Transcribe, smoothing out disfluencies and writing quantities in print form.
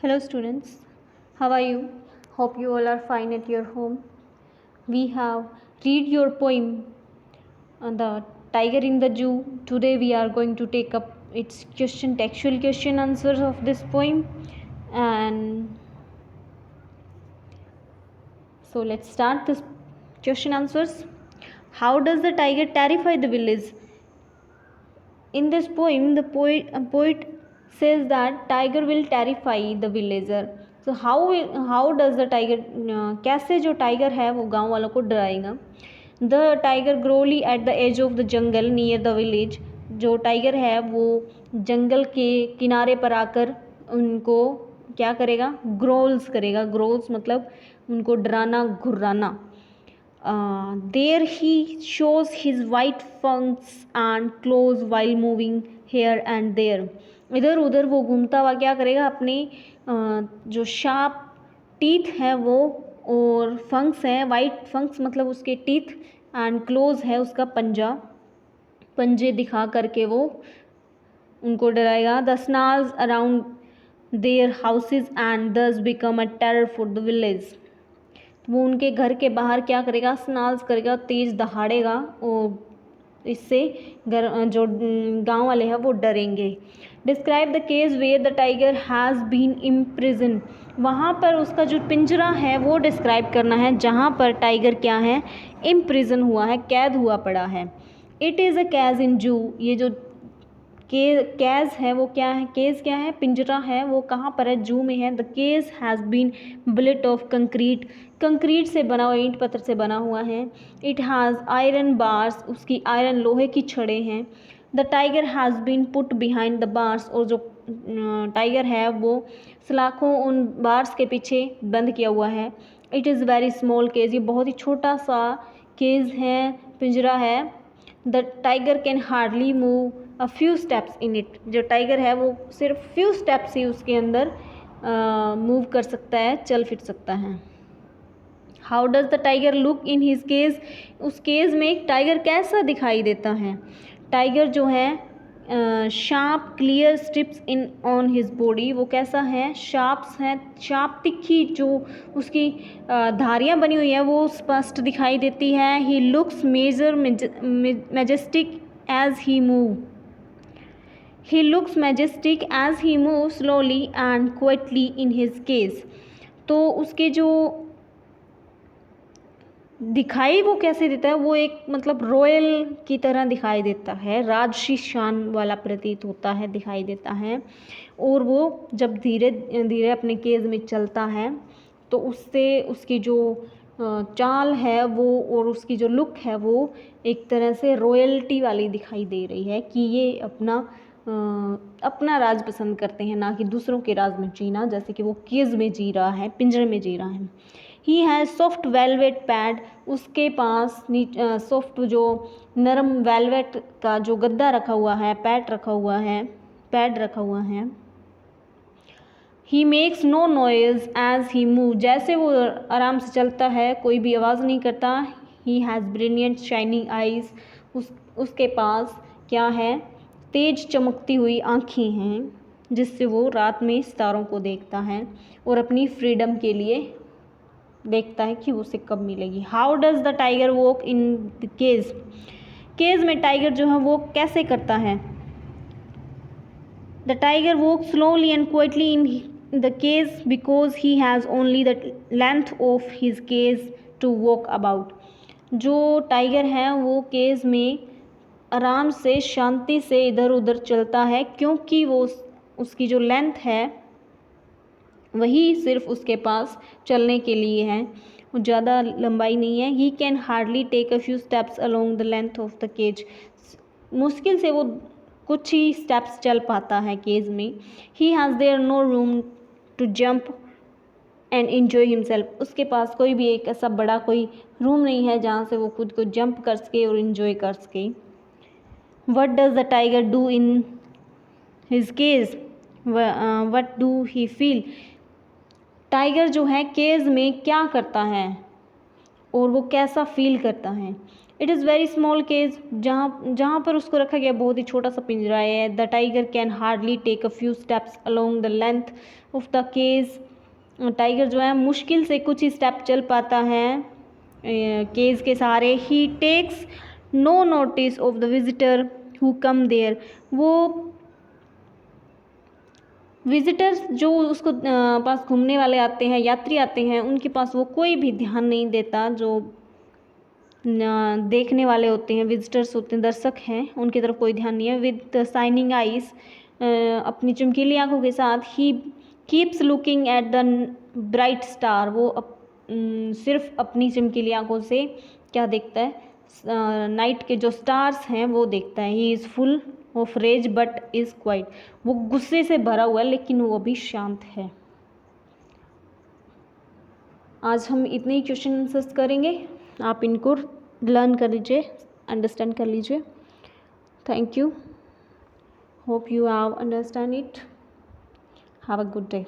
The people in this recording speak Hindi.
Hello students, how are you? Hope you all are fine at your home. We have read your poem on the tiger in the zoo. Today we are going to take up its textual question answers of this poem. And so let's start this question answers. How does the tiger terrify the village? In this poem, the poet says that tiger will terrify the villager. So how does the tiger कैसे जो tiger है वो गांव वालों को डराएगा. The tiger growly at the edge of the jungle near the village. जो टाइगर है वो जंगल के किनारे पर आकर उनको क्या करेगा, ग्रोल्स करेगा. ग्रोल्स मतलब उनको डराना, घुर्राना. There he shows his white fangs and claws while moving here and there. इधर उधर वो घूमता हुआ क्या करेगा, अपने जो शार्प टीथ है वो और फंक्स है. वाइट फंक्स मतलब उसके टीथ एंड क्लोज है उसका पंजा, पंजे दिखा करके वो उनको डराएगा. The snares around their houses and thus become a terror for the village. वो उनके घर के बाहर क्या करेगा, स्नाल्स करेगा, तेज दहाड़ेगा और इससे घर जो गांव वाले हैं वो डरेंगे. Describe the case where the tiger has been imprison. वहाँ पर उसका जो पिंजरा है वो डिस्क्राइब करना है जहाँ पर टाइगर क्या है, इम्प्रिजन हुआ है, कैद हुआ पड़ा है. इट इज़ अ कैज इन जू. ये जो केज है वो क्या है, केज क्या है, पिंजरा है. वो कहाँ पर है, जू में है. The cage has been built of concrete. Concrete से बना हुआ, ईंट पत्थर से बना हुआ है. It has iron bars. उसकी आयरन लोहे की छड़ें हैं. The tiger has been put behind the bars. और जो टाइगर है वो सलाखों उन बार्स के पीछे बंद किया हुआ है. It is very small cage. ये बहुत ही छोटा सा केज है, पिंजरा है. The tiger can hardly move a few steps in it. जो टाइगर है वो सिर्फ फ्यू स्टेप्स ही उसके अंदर मूव कर सकता है, चल फिर सकता है. How does the tiger look in his cage. उस केज में एक टाइगर कैसा दिखाई देता है. टाइगर जो है sharp clear strips in on his body. वो कैसा है, शार्प्स है, शार्प तिखी जो उसकी धारियाँ बनी हुई है वो स्पष्ट दिखाई देती है. He looks major majestic as he move. He looks majestic as he moves slowly and quietly in his cage. तो उसके जो दिखाई वो कैसे देता है, वो एक मतलब रॉयल की तरह दिखाई देता है, राजसी शान वाला प्रतीत होता है, दिखाई देता है. और वो जब धीरे धीरे अपने केज में चलता है तो उससे उसकी जो चाल है वो और उसकी जो लुक है वो एक तरह से रॉयल्टी वाली दिखाई दे रही है कि ये अपना राज पसंद करते हैं, ना कि दूसरों के राज में जीना, जैसे कि वो केज में जी रहा है, पिंजरे में जी रहा है. He has soft velvet pad. उसके पास सॉफ्ट जो नरम वेलवेट का जो गद्दा रखा हुआ है, पैड रखा हुआ है, पैड रखा हुआ है. He makes no noise as he move. जैसे वो आराम से चलता है कोई भी आवाज़ नहीं करता. He has brilliant shining eyes. उसके पास क्या है, तेज चमकती हुई आँखें हैं जिससे वो रात में सितारों को देखता है और अपनी फ्रीडम के लिए देखता है कि उसे कब मिलेगी. How does the tiger walk in the cage. Cage में टाइगर जो है वो कैसे करता है. The tiger walk slowly and quietly in the cage because he has only the length of his cage to walk about. जो टाइगर है वो केज में आराम से शांति से इधर उधर चलता है क्योंकि वो उसकी जो लेंथ है वही सिर्फ उसके पास चलने के लिए है, वो ज़्यादा लंबाई नहीं है. He can hardly take a few steps along the length of the cage. मुश्किल से वो कुछ ही स्टेप्स चल पाता है केज में. He has there no room to jump and enjoy himself. उसके पास कोई भी एक ऐसा बड़ा कोई रूम नहीं है जहाँ से वो खुद को जंप कर सके और इन्जॉय कर सके. What does the tiger do in his cage. What do he feel. Tiger जो है केज में क्या करता है और वो कैसा फील करता है. It is very small cage, जहाँ पर उसको रखा गया बहुत ही छोटा सा पिंजरा है. The tiger can hardly take a few steps along the length of the cage. Tiger जो है मुश्किल से कुछ ही स्टेप चल पाता है केज के सहारे. He takes no notice of the visitor who come there. वो विजिटर्स जो उसको पास घूमने वाले आते हैं, यात्री आते हैं, उनके पास वो कोई भी ध्यान नहीं देता. जो देखने वाले होते हैं, विजिटर्स होते हैं, दर्शक हैं, उनकी तरफ कोई ध्यान नहीं है. विद शाइनिंग आइज, अपनी चमकीली आंखों के साथ, he keeps looking at the bright star. वो सिर्फ अपनी चमकीली आंखों से क्या देखता है, नाइट के जो स्टार्स हैं वो देखता है. He is full of rage but is quiet. वो गुस्से से भरा हुआ है लेकिन वो अभी शांत है. आज हम इतने ही क्वेश्चन आंसर्स करेंगे. आप इनको लर्न कर लीजिए, अंडरस्टैंड कर लीजिए. Thank you. Hope you have understand it. Have a good day.